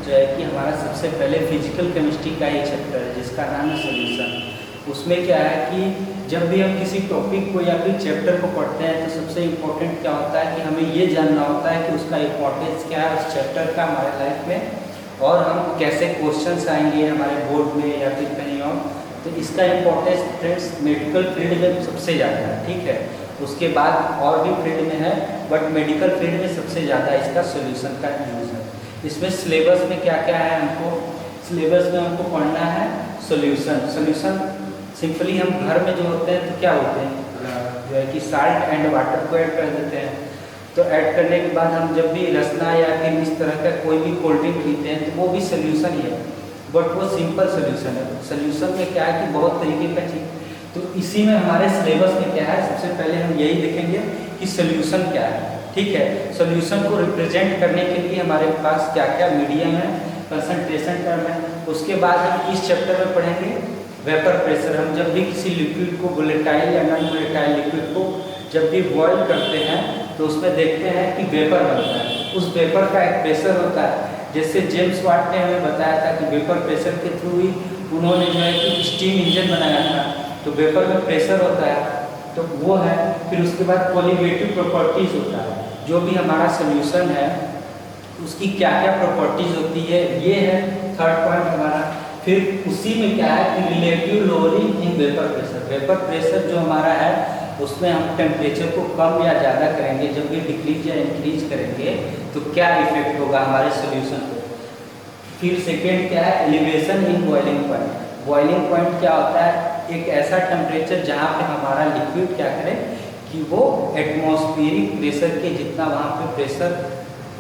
जो है कि हमारा सबसे पहले फिजिकल केमिस्ट्री का ही चैप्टर है जिसका नाम है सॉल्यूशन। उसमें क्या है कि जब भी हम किसी टॉपिक को या फिर चैप्टर को पढ़ते हैं तो सबसे इम्पोर्टेंट क्या होता है कि हमें ये जानना होता है कि उसका इम्पोर्टेंस क्या है उस चैप्टर का हमारे लाइफ में, और हम कैसे क्वेश्चंस आएंगे हमारे बोर्ड में या फिर कहीं और। तो इसका इम्पोर्टेंस फ्रेंड्स मेडिकल फील्ड में सबसे ज़्यादा है, ठीक है। उसके बाद और भी फील्ड में है, बट मेडिकल फील्ड में सबसे ज़्यादा इसका सॉल्यूशन का यूज़ है। इसमें सिलेबस में क्या क्या है, सिलेबस में हमको पढ़ना है सॉल्यूशन सिंपली हम घर में जो होते हैं तो क्या होते हैं जो है कि साल्ट एंड वाटर को ऐड कर देते हैं। तो ऐड करने के बाद हम जब भी रसना या फिर इस तरह का कोई भी कोल्ड ड्रिंक पीते हैं तो वो भी सोल्यूशन ही है, बट वो सिंपल सोल्यूशन है। सोल्यूशन में क्या है कि बहुत तरीके का चीज़, तो इसी में हमारे सिलेबस में क्या है, सबसे पहले हम यही देखेंगे कि सोल्यूशन क्या है, ठीक है। सोल्यूशन को रिप्रेजेंट करने के लिए हमारे पास क्या क्या मीडियम है, कंसंट्रेशन टर्म है। उसके बाद हम इस चैप्टर में पढ़ेंगे वेपर प्रेशर। हम जब भी किसी लिक्विड को वोलेटाइल या नॉन वोलेटाइल लिक्विड को जब भी बॉयल करते हैं तो उसमें देखते हैं कि वेपर बनता है। उस वेपर का एक प्रेशर होता है, जैसे जेम्स वाट ने हमें बताया था कि वेपर प्रेशर के थ्रू ही उन्होंने जो है कि स्टीम इंजन बनाया था। तो वेपर में प्रेशर होता है तो वो है। फिर उसके बाद कोलिगेटिव प्रॉपर्टीज होता है, जो भी हमारा सोल्यूशन है उसकी क्या क्या प्रॉपर्टीज होती है, ये है थर्ड पॉइंट हमारा। फिर उसी में क्या है कि relative lowering in vapour pressure. Vapour pressure जो हमारा है उसमें हम टेम्परेचर को कम या ज़्यादा करेंगे, जब भी डिक्रीज या इंक्रीज करेंगे तो क्या इफेक्ट होगा हमारे सोल्यूशन को। फिर सेकेंड क्या है, elevation in boiling point. Boiling point क्या होता है, एक ऐसा टेम्परेचर जहाँ पे हमारा लिक्विड क्या करे कि वो एटमॉस्फेरिक प्रेशर के जितना वहाँ पे प्रेशर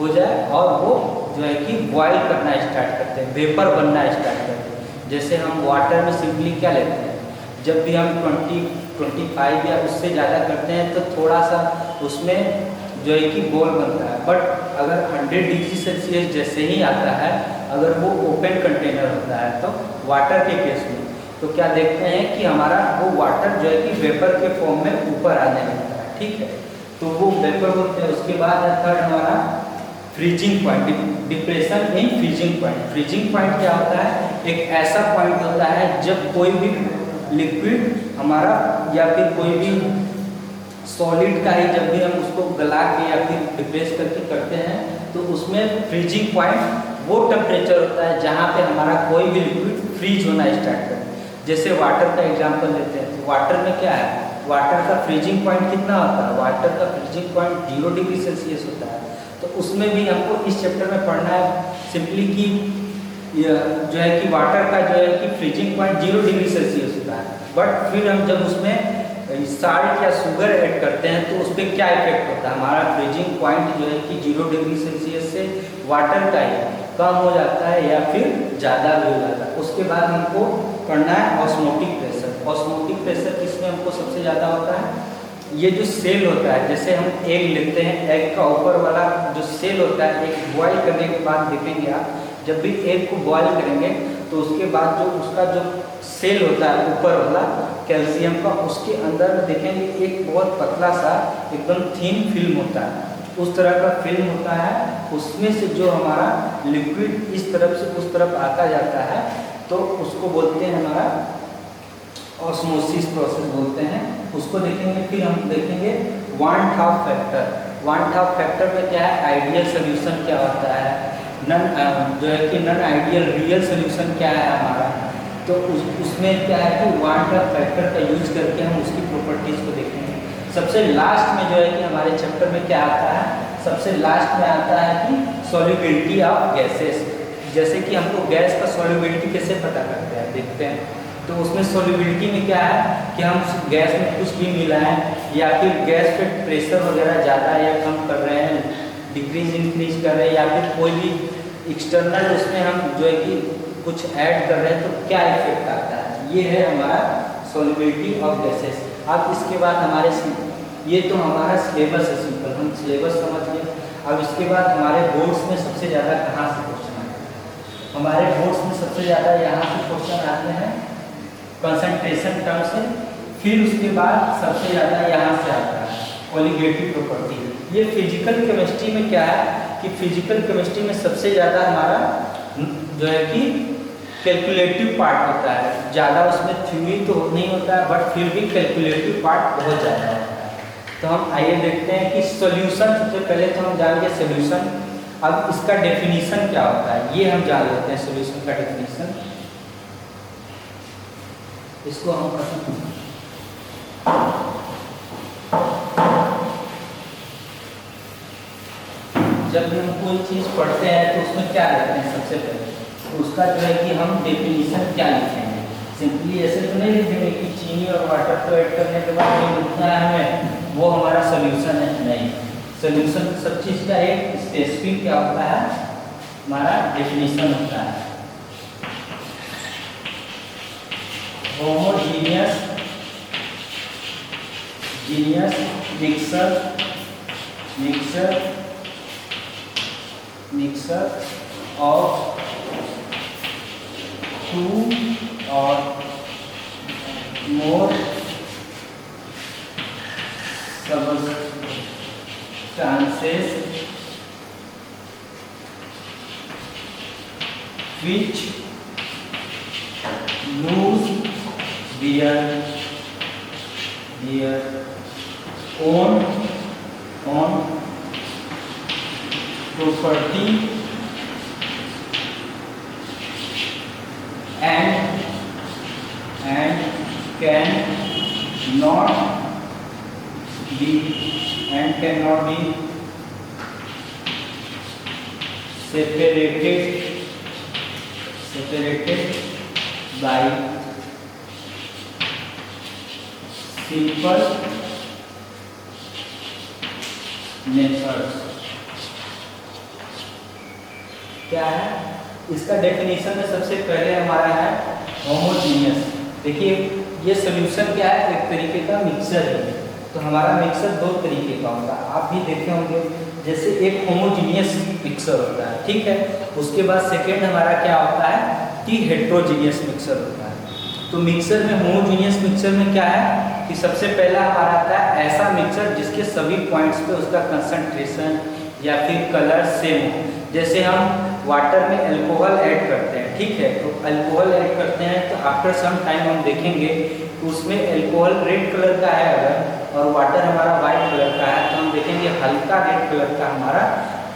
हो जाए और वो जो है कि बॉयल करना स्टार्ट करते हैं, वेपर बनना स्टार्ट करते हैं। जैसे हम वाटर में सिंपली क्या लेते हैं, जब भी हम 20-25 या उससे ज़्यादा करते हैं तो थोड़ा सा उसमें जो है कि बॉल बनता है। बट अगर 100 डिग्री सेल्सियस जैसे ही आता है, अगर वो ओपन कंटेनर होता है तो वाटर के केस में तो क्या देखते हैं कि हमारा वो वाटर जो है कि वेपर के फॉर्म में ऊपर आने लगता है, ठीक है। तो वो वेपर होते हैं। उसके बाद है थर्ड हमारा freezing point, depression in freezing point. Freezing point क्या होता है, एक ऐसा पॉइंट होता है जब कोई भी लिक्विड हमारा या फिर कोई भी सॉलिड का ही जब भी हम उसको गला के या फिर डिप्रेस करके करते हैं तो उसमें फ्रीजिंग पॉइंट वो टेम्परेचर होता है जहाँ पे हमारा कोई भी लिक्विड फ्रीज होना स्टार्ट करे। जैसे वाटर का एग्जांपल लेते हैं तो वाटर में क्या है, वाटर का फ्रीजिंग पॉइंट कितना होता है, वाटर का फ्रीजिंग पॉइंट 0 डिग्री सेल्सियस होता है। तो उसमें भी हमको इस चैप्टर में पढ़ना है सिंपली कि जो है कि वाटर का जो है कि फ्रीजिंग पॉइंट 0 डिग्री सेल्सियस होता है। बट फिर हम जब उसमें साल्ट या शुगर ऐड करते हैं तो उस पर क्या इफेक्ट होता है, हमारा फ्रीजिंग पॉइंट जो है कि 0 डिग्री सेल्सियस से वाटर का ही कम हो जाता है या फिर ज़्यादा भी हो जाता है। उसके बाद हमको पढ़ना है ऑस्मोटिक प्रेशर। ऑस्मोटिक प्रेशर किसमें हमको सबसे ज़्यादा होता है, ये जो सेल होता है, जैसे हम एग लेते हैं, एग का ऊपर वाला जो सेल होता है, एग बॉयल करने के बाद देखेंगे आप, जब भी एग को बॉयल करेंगे तो उसके बाद जो उसका जो सेल होता है ऊपर वाला कैल्शियम का, उसके अंदर देखेंगे एक बहुत पतला सा एकदम थिन फिल्म होता है, उस तरह का फिल्म होता है। उसमें से जो हमारा लिक्विड इस तरफ से उस तरफ आता जाता है तो उसको बोलते हैं हमारा ऑस्मोसिस प्रोसेस बोलते हैं उसको। देखेंगे फिर हम देखेंगे वान हाफ फैक्टर। वान हाफ फैक्टर में क्या है, आइडियल सोल्यूशन क्या होता है, जो है कि नॉन आइडियल रियल सोल्यूशन क्या है हमारा। तो उसमें क्या है कि वान हाफ फैक्टर का यूज करके हम उसकी प्रॉपर्टीज को देखेंगे। सबसे लास्ट में जो है कि हमारे चैप्टर में क्या आता है, सबसे लास्ट में आता है कि सॉल्युबिलिटी ऑफ गैसेस। जैसे कि हमको गैस का सॉल्युबिलिटी कैसे पता करते हैं, देखते हैं। तो उसमें सॉल्युबिलिटी में क्या है कि हम गैस में कुछ भी मिलाएं या फिर गैस पे प्रेशर वगैरह ज़्यादा या कम कर रहे हैं, डिक्रीज इंक्रीज कर रहे हैं, या फिर कोई भी एक्सटर्नल उसमें हम जो है कि कुछ ऐड कर रहे हैं तो क्या इफेक्ट आता है, ये है हमारा सॉल्युबिलिटी ऑफ गैसेस। अब इसके बाद हमारे ये तो हमारा सिलेबस है, सिंपल हम सिलेबस समझ लिए। अब इसके बाद हमारे बोर्ड्स में सबसे ज़्यादा कहाँ से क्वेश्चन आते हैं, हमारे बोर्ड्स में सबसे ज़्यादा यहाँ से क्वेश्चन आते हैं कंसंट्रेशन टर्म से। फिर उसके बाद सबसे ज़्यादा यहाँ से आता है कोलिगेटिव प्रॉपर्टी। ये फिजिकल केमिस्ट्री में क्या है कि फिजिकल केमिस्ट्री में सबसे ज़्यादा हमारा जो है कि कैलकुलेटिव पार्ट होता है, ज़्यादा उसमें थ्योरी तो नहीं होता है बट फिर भी कैलकुलेटिव पार्ट बहुत ज़्यादा होता है। तो हम आइए देखते हैं कि सॉल्यूशन, सबसे पहले तो हम जान गए सॉल्यूशन। अब इसका डेफिनेशन क्या होता है ये हम जान लेते हैं। सॉल्यूशन का डेफिनेशन इसको हम जब भी हम कोई चीज़ पढ़ते हैं तो उसमें क्या लिखते हैं सबसे पहले, तो उसका जो है कि हम डेफिनेशन क्या लिखेंगे। सिंपली ऐसे तो नहीं लिखेंगे कि चीनी और वाटर को ऐड करने के बाद जो लिखना है हमें वो हमारा सॉल्यूशन है, नहीं। सॉल्यूशन सब चीज़ का एक स्पेसिफिक क्या होता है, हमारा डेफिनेशन होता है। होमोजीनियस मिक्सर ऑफ टू और मोर substances which lose their own property and cannot be separated by simple methods। क्या है इसका डेफिनेशन में सबसे पहले हमारा है होमोजीनियस। देखिए ये सॉल्यूशन क्या है, एक तरीके का मिक्सर है। तो हमारा मिक्सर दो तरीके का होता है, आप भी देखे होंगे। जैसे एक होमोजीनियस मिक्सर होता है, ठीक है। उसके बाद सेकेंड हमारा क्या होता है कि हेट्रोजीनियस मिक्सर होता है। तो मिक्सर में, होमोजीनियस मिक्सर में क्या है कि सबसे पहला हमारा आता है ऐसा मिक्सर जिसके सभी पॉइंट्स पे उसका कंसंट्रेशन या फिर कलर सेम हो। जैसे हम वाटर में अल्कोहल ऐड करते हैं, ठीक है। तो अल्कोहल ऐड करते हैं तो आफ्टर सम टाइम हम देखेंगे कि उसमें अल्कोहल रेड कलर का है अगर और वाटर हमारा वाइट कलर का है, तो हम देखेंगे हल्का रेड कलर का हमारा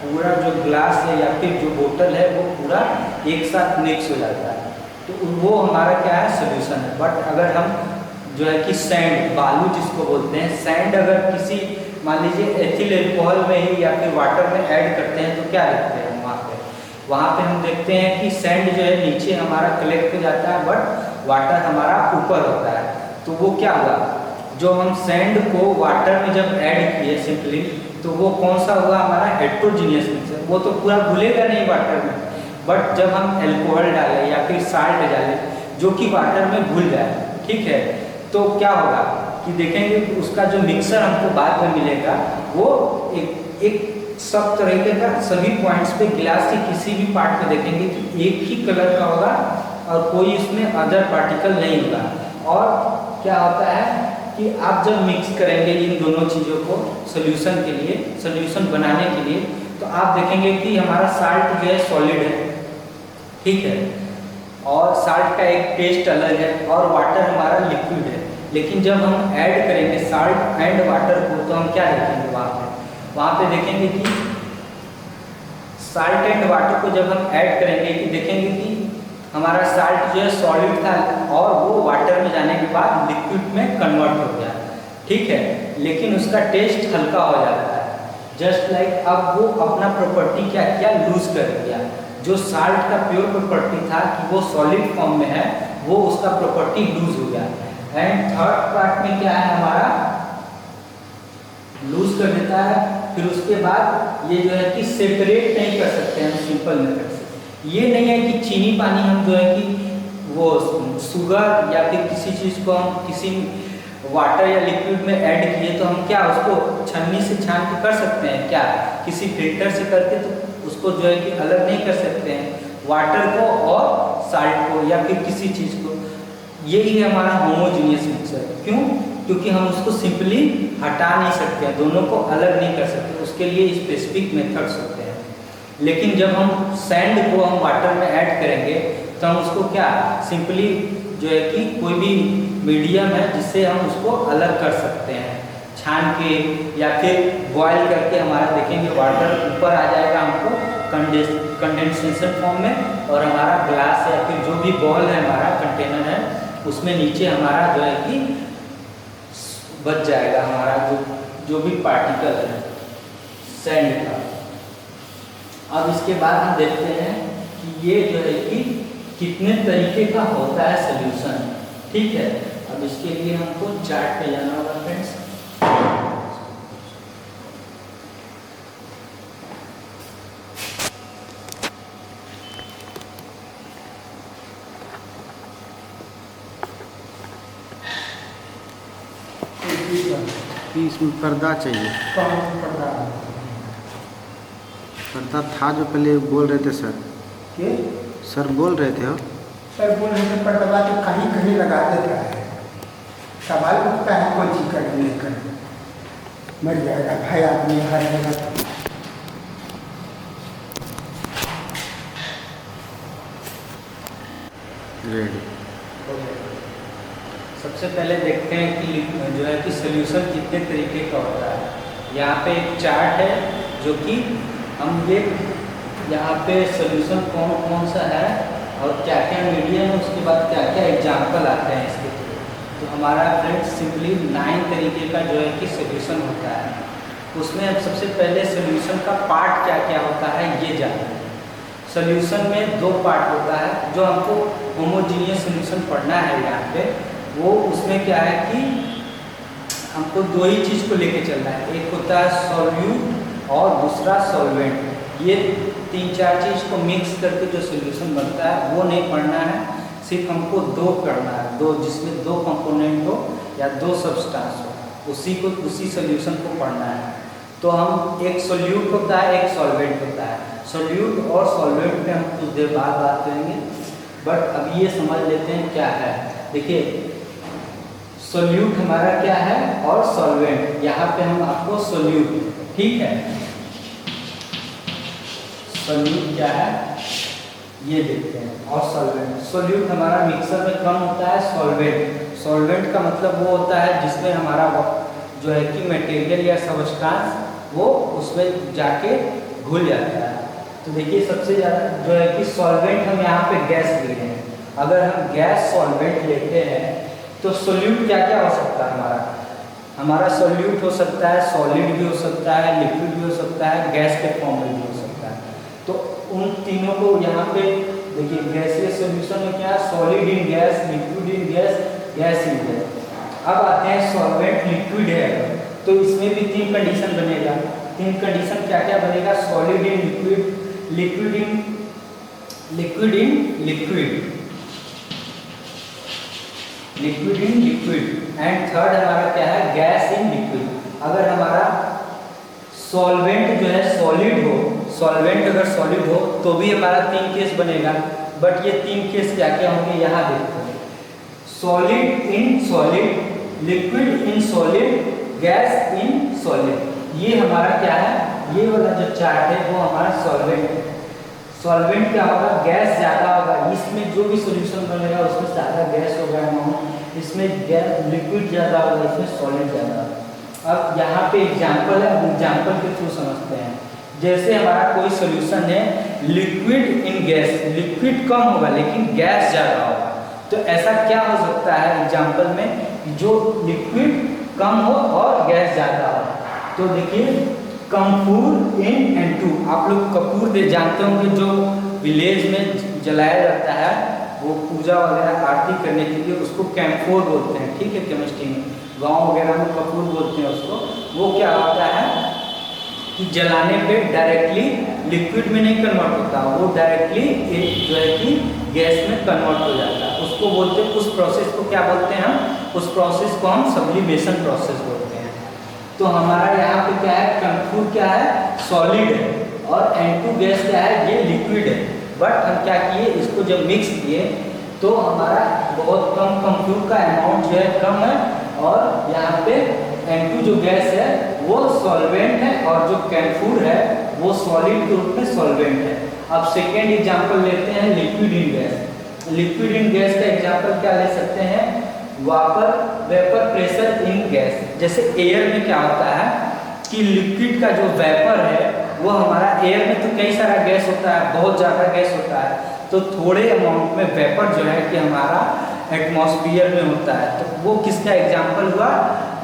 पूरा जो ग्लास है या फिर जो बोतल है वो पूरा एक साथ मिक्स हो जाता है। तो वो हमारा क्या है, सॉल्यूशन है। बट अगर हम जो है कि सैंड, बालू जिसको बोलते हैं, सैंड अगर किसी मान लीजिए एथिल अल्कोहल में ही या फिर वाटर में ऐड करते हैं तो क्या लिखते हैं वहाँ पे हम देखते हैं कि सैंड जो है नीचे हमारा कलेक्ट हो जाता है बट वाटर हमारा ऊपर होता है। तो वो क्या हुआ, जो हम सैंड को वाटर में जब ऐड किए सिंपली, तो वो कौन सा हुआ हमारा हेट्रोजीनियस मिक्सर। वो तो पूरा घुलेगा नहीं वाटर में, बट जब हम अल्कोहल डालें या फिर साल्ट डालें जो कि वाटर में घुल जाए, ठीक है, तो क्या होगा कि देखेंगे कि उसका जो मिक्सर हमको बाद में मिलेगा वो एक सब तरीके का सभी पॉइंट्स पे गिलास के किसी भी पार्ट पे देखेंगे कि एक ही कलर का होगा और कोई इसमें अदर पार्टिकल नहीं होगा। और क्या होता है कि आप जब मिक्स करेंगे इन दोनों चीज़ों को सॉल्यूशन के लिए, सॉल्यूशन बनाने के लिए, तो आप देखेंगे कि हमारा साल्ट जो है सॉलिड है, ठीक है, और साल्ट का एक टेस्ट अलग है और वाटर हमारा लिक्विड है। लेकिन जब हम ऐड करेंगे साल्ट एंड वाटर को तो हम क्या देखेंगे वहाँ पे देखेंगे कि साल्ट एंड वाटर को जब हम ऐड करेंगे कि देखेंगे कि हमारा साल्ट जो है सॉलिड था और वो वाटर में जाने के बाद लिक्विड में कन्वर्ट हो गया, ठीक है, लेकिन उसका टेस्ट हल्का हो जाता है। जस्ट लाइक अब वो अपना प्रॉपर्टी क्या किया, लूज कर दिया। जो साल्ट का प्योर प्रॉपर्टी था कि वो सॉलिड फॉर्म में है, वो उसका प्रॉपर्टी लूज हो गया। एंड थर्ड पार्ट में क्या है हमारा, लूज कर देता है। फिर उसके बाद ये जो है कि सेपरेट नहीं कर सकते हम सिंपल मेथड से। ये नहीं है कि चीनी पानी हम जो है कि वो शुगर या फिर किसी चीज़ को हम किसी वाटर या लिक्विड में ऐड किए तो हम क्या उसको छन्नी से छान के कर सकते हैं क्या, किसी फिल्टर से करके तो उसको जो है कि अलग नहीं कर सकते हैं वाटर को और साल्ट को या फिर किसी चीज़ को। यही है हमारा होमोजीनियस मिक्सर। क्यों? क्योंकि हम उसको सिंपली हटा नहीं सकते हैं, दोनों को अलग नहीं कर सकते, उसके लिए स्पेसिफिक मेथड्स होते हैं। लेकिन जब हम सैंड को हम वाटर में ऐड करेंगे तो हम उसको क्या सिंपली जो है कि कोई भी मीडियम है जिससे हम उसको अलग कर सकते हैं छान के, या फिर बॉयल करके हमारा देखेंगे वाटर ऊपर आ जाएगा हमको कंडेंसेशन फॉर्म में, और हमारा ग्लास या फिर जो भी बॉल है हमारा कंटेनर है उसमें नीचे हमारा जो है कि बच जाएगा हमारा जो भी पार्टिकल है सैंड का। अब इसके बाद हम देखते हैं कि ये जो है कि कितने तरीके का होता है सॉल्यूशन, ठीक है। अब इसके लिए हमको चार्ट पे जाना होगा फ्रेंड्स। इसमें पर्दा चाहिए। कौन पर्दा? पर्दा था जो पहले बोल रहे थे सर। के? सर बोल रहे थे हो? सर बोल रहे थे पर्दा तो कहीं कहीं लगा देता है, सवाल उठता है कौन चीज कर नहीं कर, मर जाएगा भाई आदमी हर जगह। रेडी। सबसे पहले देखते हैं कि जो है कि सॉल्यूशन कितने तरीके का होता है। यहाँ पे एक चार्ट है जो कि हम ये यहाँ पे सॉल्यूशन कौन कौन सा है और क्या क्या मीडियम है, उसके बाद क्या क्या एग्जाम्पल आते हैं इसके थ्रू। तो हमारा फ्रेंड्स सिंपली 9 तरीके का जो है कि सॉल्यूशन होता है। उसमें अब सबसे पहले सॉल्यूशन का पार्ट क्या क्या होता है ये जानते हैं। सॉल्यूशन में 2 पार्ट होता है। जो हमको होमोजीनियस सॉल्यूशन पढ़ना है यहाँ पे, वो उसमें क्या है कि हमको 2 ही चीज़ को लेके चलना है। एक होता है सॉल्यूट और दूसरा सॉल्वेंट। ये 3-4 चीज़ को मिक्स करके जो सॉल्यूशन बनता है वो नहीं पढ़ना है, सिर्फ हमको 2 करना है, 2 जिसमें 2 कंपोनेंट हो या 2 सब्सटेंस हो, उसी सॉल्यूशन को पढ़ना है। तो हम एक सॉल्यूट होता है, एक सॉल्वेंट होता है। सॉल्यूट और सॉल्वेंट पे हम कुछ देर बाद बात करेंगे, बट अभी ये समझ लेते हैं क्या है। देखिए सॉल्यूट हमारा क्या है और सॉल्वेंट, यहाँ पे हम आपको सॉल्यूट, ठीक है, सॉल्यूट क्या है ये देखते हैं, और सॉल्वेंट। सॉल्यूट हमारा मिक्सर में कम होता है। सॉल्वेंट का मतलब वो होता है जिसमें हमारा जो है कि मटेरियल या सब्सटेंस वो उसमें जाके घुल जाता है। तो देखिए सबसे ज़्यादा जो है कि सॉल्वेंट हम यहाँ पे गैस ले रहे हैं। अगर हम गैस सॉल्वेंट लेते हैं तो सॉल्यूट क्या क्या हो सकता है हमारा सॉल्यूट हो सकता है, सॉलिड भी हो सकता है, लिक्विड भी हो सकता है, गैस के फॉर्म में भी हो सकता है। तो उन तीनों को यहाँ पे देखिए गैसीय सॉल्यूशन में क्या है, solid in gas, liquid in gas, gas in gas. अब आते हैं सॉल्वेंट लिक्विड है तो इसमें भी 3 कंडीशन बनेगा। 3 कंडीशन क्या क्या बनेगा, solid in liquid, liquid in liquid and third हमारा क्या है, गैस इन लिक्विड। अगर हमारा सॉल्वेंट जो है सॉलिड हो, सॉल्वेंट अगर सॉलिड हो तो भी हमारा 3 केस बनेगा, बट ये 3 केस क्या क्या होंगे यहाँ देखते हैं। Solid in solid, liquid in solid, gas in solid. ये हमारा क्या है, ये वाला जो चार्ट है वो हमारा सॉल्वेंट है। सॉल्वेंट क्या होगा, गैस ज़्यादा होगा, इसमें जो भी सॉल्यूशन बनेगा उसमें ज़्यादा गैस होगा अमाउंट, इसमें गैस लिक्विड ज़्यादा होगा, इसमें सॉलिड ज़्यादा होगा। अब यहाँ पे एग्जाम्पल है, एग्जाम्पल के थ्रू समझते हैं। जैसे हमारा कोई सॉल्यूशन है लिक्विड इन गैस, लिक्विड कम होगा लेकिन गैस ज़्यादा होगा, तो ऐसा क्या हो सकता है एग्जाम्पल में, जो लिक्विड कम हो और गैस ज़्यादा हो। तो देखिए कपूर इन N2, आप लोग कपूर दे जानते होंगे जो विलेज में जलाया जाता है, वो पूजा वगैरह आरती करने के लिए उसको कैम्फोर बोलते हैं, ठीक है, केमिस्ट्री में गांव वगैरह में कपूर बोलते हैं उसको। वो क्या होता है कि जलाने पे डायरेक्टली लिक्विड में नहीं कन्वर्ट होता, वो डायरेक्टली जो है कि गैस में कन्वर्ट हो जाता है। उसको बोलते हैं, उस प्रोसेस को क्या बोलते हैं हम, उस प्रोसेस को हम सब्लिमेशन प्रोसेस बोलते हैं। तो हमारा यहाँ पे क्या है, कम्फूर क्या है, सॉलिड है, और N2 गैस क्या है, ये लिक्विड है। बट हम क्या किए, इसको जब मिक्स किए तो हमारा बहुत कम कम्फूर का अमाउंट जो है कम है, और यहाँ पे N2 जो गैस है वो सॉल्वेंट है, और जो कैम्फूर है वो सॉलिड के रूप में सॉल्वेंट है। अब सेकेंड एग्जाम्पल लेते हैं liquid in gas. Liquid in gas का एग्जाम्पल क्या ले सकते हैं, वेपर प्रेशर इन गैस। जैसे एयर में क्या होता है कि लिक्विड का जो वेपर है वो हमारा, एयर में तो कई सारा गैस होता है, बहुत ज़्यादा गैस होता है, तो थोड़े अमाउंट में वेपर जो है कि हमारा एटमॉस्फेयर में होता है, तो वो किसका एग्जाम्पल हुआ,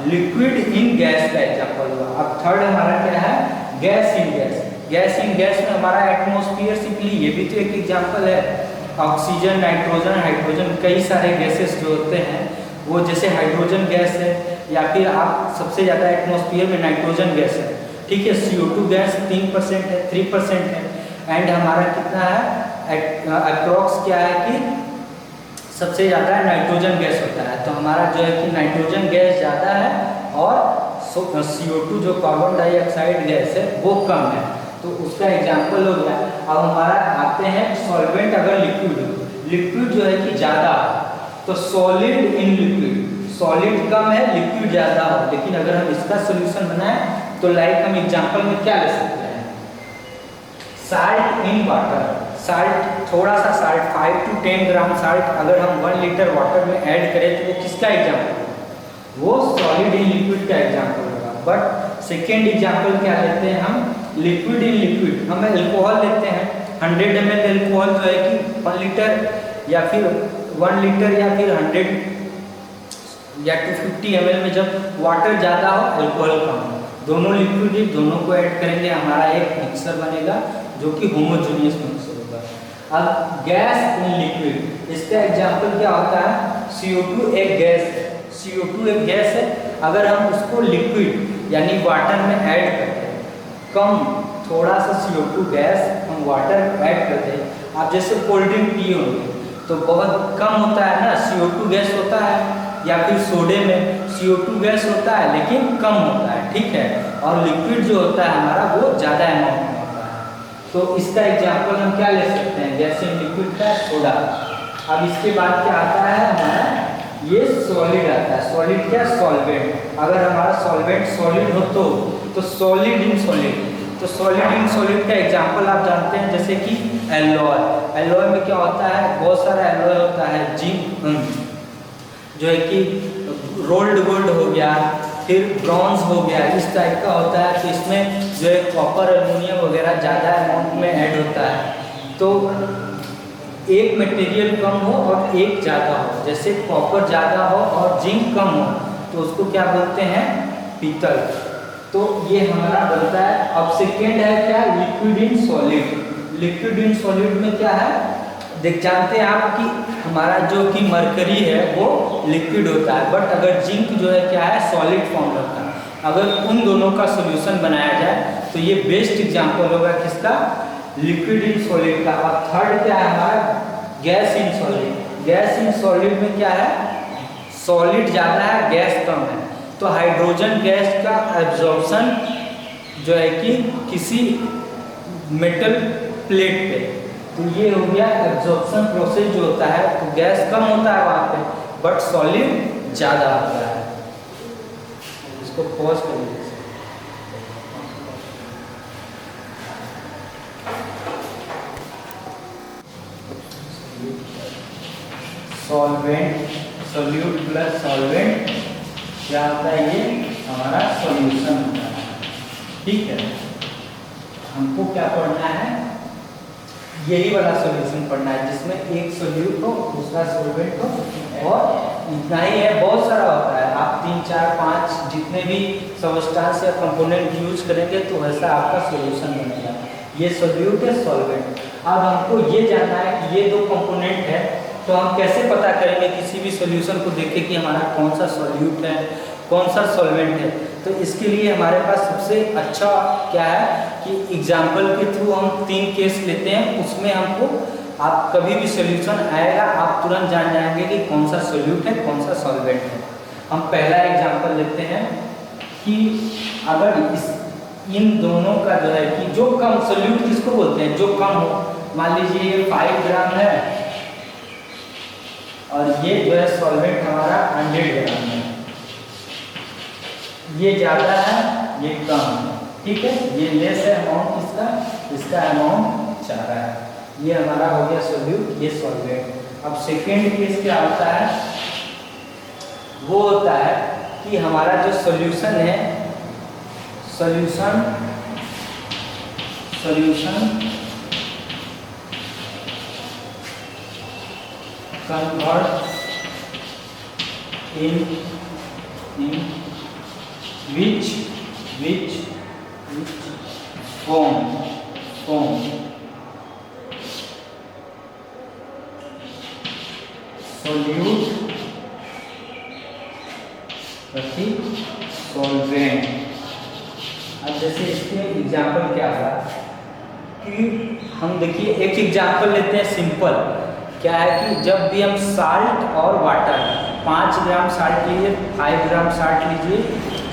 लिक्विड इन गैस का एग्जाम्पल हुआ। अब थर्ड हमारा क्या है, gas in gas. Gas in gas में हमारा एटमॉस्फेयर सिंपली, ये भी तो एक एग्जाम्पल है। ऑक्सीजन, नाइट्रोजन, हाइड्रोजन, कई सारे गैसेस जो होते हैं वो, जैसे हाइड्रोजन गैस है, या फिर आप सबसे ज़्यादा एटमॉस्फेयर में नाइट्रोजन गैस है, ठीक है। CO2 गैस 3% है, 3% है, एंड हमारा कितना है, अप्रॉक्स क्या है कि सबसे ज़्यादा नाइट्रोजन गैस होता है, तो हमारा जो है कि नाइट्रोजन गैस ज़्यादा है और CO2 जो कार्बन डाइऑक्साइड गैस है वो कम है, तो उसका एग्जाम्पल हो गया। अब हमारा आते हैं सॉल्वेंट, अगर लिक्विड जो है कि ज़्यादा है तो सॉलिड इन लिक्विड, सॉलिड कम है लिक्विड ज़्यादा हो, लेकिन अगर हम इसका सोल्यूशन बनाएं तो लाइक हम एग्जाम्पल में क्या ले सकते हैं, साल्ट इन वाटर। साल्ट, थोड़ा सा साल्ट, 5 to 10 ग्राम साल्ट अगर हम 1 लीटर वाटर में ऐड करें तो वो किसका एग्जाम्पल होगा, वो सॉलिड इन लिक्विड का एग्जाम्पल होगा। बट सेकेंड एग्जाम्पल क्या लेते हैं हम, लिक्विड इन लिक्विड। हम एल्कोहल लेते हैं, 100 ml एल्कोहल जो है कि 1 लीटर या फिर 1 लीटर या फिर 100 या 250 ml में जब वाटर ज़्यादा हो, एल्कोहल कम हो, दोनों लिक्विड ही, दोनों को ऐड करेंगे, हमारा एक मिक्सर बनेगा जो कि होमोजेनियस मिक्सर होगा। अब गैस इन लिक्विड, इसका एग्जाम्पल क्या होता है, CO2 एक गैस है, CO2 एक गैस है, अगर हम उसको लिक्विड यानी वाटर में ऐड करते हैं, कम थोड़ा सा CO2 गैस हम वाटर ऐड करते हैं, आप जैसे कोल्ड ड्रिंक पिए होंगे तो बहुत कम होता है ना, CO2 गैस होता है, या फिर सोडे में CO2 गैस होता है लेकिन कम होता है, ठीक है, और लिक्विड जो होता है हमारा वो ज़्यादा अमाउंट में होता है। तो इसका एग्जाम्पल हम क्या ले सकते हैं, गैस इन लिक्विड का सोडा। अब इसके बाद क्या आता है हमारा, ये सॉलिड आता है। सॉलिड क्या, सॉल्वेंट। अगर हमारा सॉल्वेंट सॉलिड हो तो सॉलिड इन सॉलिड, तो सॉलिड इन सॉलिड का एग्जाम्पल आप जानते हैं, जैसे कि एलॉय। एलॉय में क्या होता है, बहुत सारा एलॉय होता है, जिंक जो है कि रोल्ड गोल्ड हो गया, फिर ब्रॉन्ज हो गया, इस टाइप का होता है, तो इसमें जो है कॉपर, एल्युमिनियम वगैरह ज़्यादा अमाउंट में ऐड होता है। तो एक मटेरियल कम हो और एक ज़्यादा हो, जैसे कॉपर ज़्यादा हो और जिंक कम हो तो उसको क्या बोलते हैं, पीतल। तो ये हमारा बनता है। अब सेकेंड है क्या, liquid in solid. Liquid in solid में क्या है, देख जानते हैं आप कि हमारा जो कि मरकरी है वो लिक्विड होता है, बट अगर जिंक जो है क्या है, सॉलिड फॉर्म होता है। अगर उन दोनों का सॉल्यूशन बनाया जाए तो ये बेस्ट एग्जांपल होगा किसका, लिक्विड इन सॉलिड का। अब थर्ड क्या है हमारा, gas in solid. Gas in solid में क्या है, सॉलिड ज़्यादा है गैस कम है, तो हाइड्रोजन गैस का एब्जॉर्प्शन जो है कि किसी मेटल प्लेट पे, तो ये हो गया एब्जॉर्प्शन प्रोसेस जो होता है, तो गैस कम होता है वहाँ पे बट सॉलिड ज़्यादा होता है। इसको पॉज कर लीजिए। सॉल्वेंट, सोल्यूट प्लस सॉल्वेंट क्या होता है, ये हमारा सॉल्यूशन होता है, ठीक है। हमको क्या पढ़ना है, यही वाला सॉल्यूशन पढ़ना है जिसमें एक सोल्यूट हो, दूसरा सॉल्वेंट हो, और इतना ही है, बहुत सारा होता है। आप 3, 4, 5 जितने भी सब्सटेंस या कंपोनेंट यूज करेंगे तो वैसा आपका सॉल्यूशन बनेगा। ये सोल्यूट है, सॉल्वेंट। अब हमको ये जानना है कि ये दो कंपोनेंट है, तो हम कैसे पता करेंगे किसी भी सॉल्यूशन को देख के कि हमारा कौन सा सॉल्यूट है, कौन सा सॉल्वेंट है। तो इसके लिए हमारे पास सबसे अच्छा क्या है कि एग्जाम्पल के थ्रू हम 3 केस लेते हैं, उसमें हमको आप कभी भी सॉल्यूशन आएगा आप तुरंत जान जाएंगे कि कौन सा सॉल्यूट है, कौन सा सॉल्वेंट है। हम पहला एग्जाम्पल लेते हैं कि अगर इन दोनों का जो है कि जो कम, सॉल्यूट किसको बोलते हैं, जो कम हो, मान लीजिए ये 5 ग्राम है और ये जो है सॉल्वेंट हमारा 100 ग्राम है, ये ज़्यादा है ये कम है, ठीक है, ये लेस है अमाउंट किसका, इसका अमाउंट 4 है। ये हमारा हो गया सोल्यूट, ये सॉल्वेंट। अब सेकेंड केस क्या होता है, वो होता है कि हमारा जो सॉल्यूशन है, solution convert in which form solute प्रति solvent। अब जैसे इसके एग्जाम्पल क्या था कि हम देखिए एक एग्जाम्पल लेते हैं सिंपल। क्या है कि जब भी हम साल्ट और वाटर 5 ग्राम साल्ट लीजिए, 5 ग्राम साल्ट लीजिए,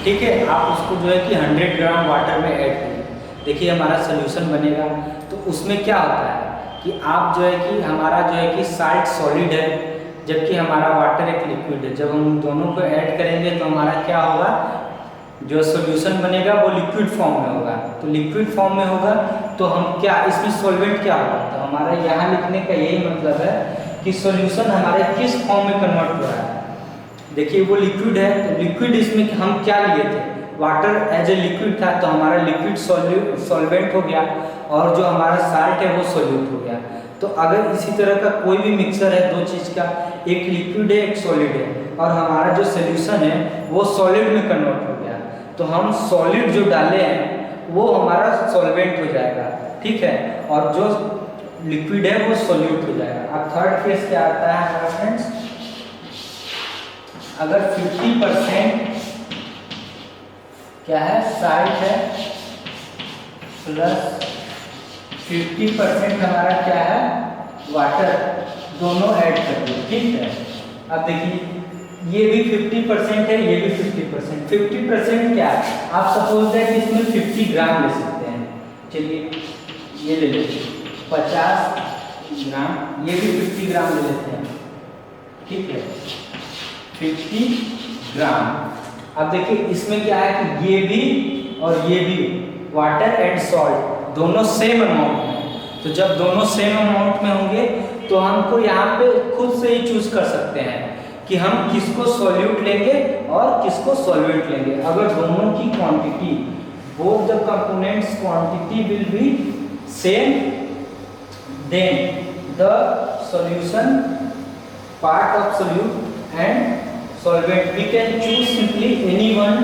ठीक है, आप उसको जो है कि 100 ग्राम वाटर में ऐड करिए, देखिए हमारा सोल्यूशन बनेगा। तो उसमें क्या होता है कि आप जो है कि हमारा जो है कि साल्ट सॉलिड है, जबकि हमारा वाटर एक लिक्विड है। जब हम दोनों को ऐड करेंगे तो हमारा क्या होगा, जो सॉल्यूशन बनेगा वो लिक्विड फॉर्म में होगा। तो लिक्विड फॉर्म में होगा तो हम क्या, इसमें सॉल्वेंट क्या होगा, तो हमारा यहाँ लिखने का यही मतलब है कि सॉल्यूशन हमारे किस फॉर्म में कन्वर्ट हो रहा है। देखिए वो लिक्विड है, तो लिक्विड इसमें हम क्या लिए थे, वाटर एज ए लिक्विड था, तो हमारा लिक्विड सॉल्वेंट हो गया, और जो हमारा साल्ट है वो सॉल्यूट हो गया। तो अगर इसी तरह का कोई भी मिक्सर है दो चीज़ का, एक लिक्विड है एक सॉलिड है, और हमारा जो सोल्यूशन है वो सॉलिड में कन्वर्ट हो गया, तो हम सॉलिड जो डाले हैं वो हमारा सॉल्वेंट हो जाएगा, ठीक है, और जो लिक्विड है वो सॉल्यूट हो जाएगा। अब थर्ड केस क्या आता है हमारा फ्रेंड्स, अगर 50% क्या है, साल्ट है प्लस 50% हमारा क्या है, वाटर, दोनों ऐड कर दो, ठीक है। अब देखिए ये भी 50% है, ये भी 50%। 50% क्या है, आप सपोज है कि इसमें 50 ग्राम ले सकते हैं, चलिए ये ले लेते हैं 50 ग्राम, ये भी 50 ग्राम ले लेते हैं, ठीक है, 50 ग्राम। अब देखिए इसमें क्या है कि ये भी और ये भी वाटर एंड सॉल्ट दोनों सेम अमाउंट में, तो जब दोनों सेम अमाउंट में होंगे तो हमको यहाँ पे खुद से ही चूज कर सकते हैं कि हम किसको सॉल्यूट लेंगे और किसको सॉल्वेंट लेंगे। अगर दोनों की quantity, both the components quantity will be same, then the solution part of solute and solvent we can choose simply anyone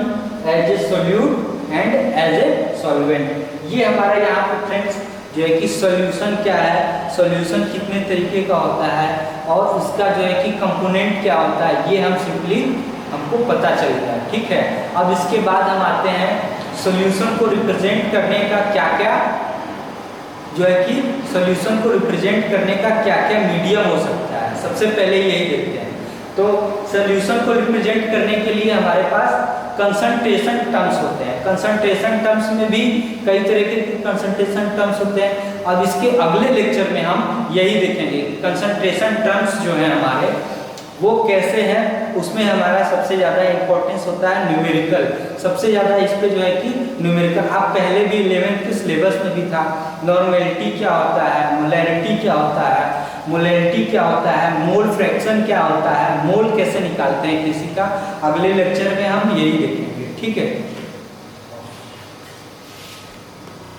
as a solute and as a solvent। ये हमारा यहाँ पे फ्रेंड्स जो है कि सॉल्यूशन क्या है, सॉल्यूशन कितने तरीके का होता है, और इसका जो है कि कंपोनेंट क्या होता है, ये हम सिंपली हमको पता चलता है, ठीक है। अब इसके बाद हम आते हैं सॉल्यूशन को रिप्रेजेंट करने का क्या क्या, जो है कि सॉल्यूशन को रिप्रेजेंट करने का क्या क्या मीडियम हो सकता है। सबसे पहले यही देखते हैं, तो सॉल्यूशन को रिप्रेजेंट करने के लिए हमारे पास कंसंट्रेशन टर्म्स होते हैं। कंसंट्रेशन टर्म्स में भी कई तरह के कंसंट्रेशन टर्म्स होते हैं। अब इसके अगले लेक्चर में हम यही देखेंगे कंसंट्रेशन टर्म्स जो हैं हमारे वो कैसे हैं। उसमें हमारा सबसे ज़्यादा इंपॉर्टेंस होता है न्यूमेरिकल, सबसे ज़्यादा इस पे जो है कि न्यूमेरिकल। आप पहले भी 11th के सिलेबस में भी था, नॉर्मेलिटी क्या होता है, मोलैरिटी क्या होता है, मोलैरिटी क्या होता है, मोल फ्रैक्शन क्या होता है, मोल कैसे निकालते हैं किसी का। अगले लेक्चर में हम यही देखेंगे, ठीक है।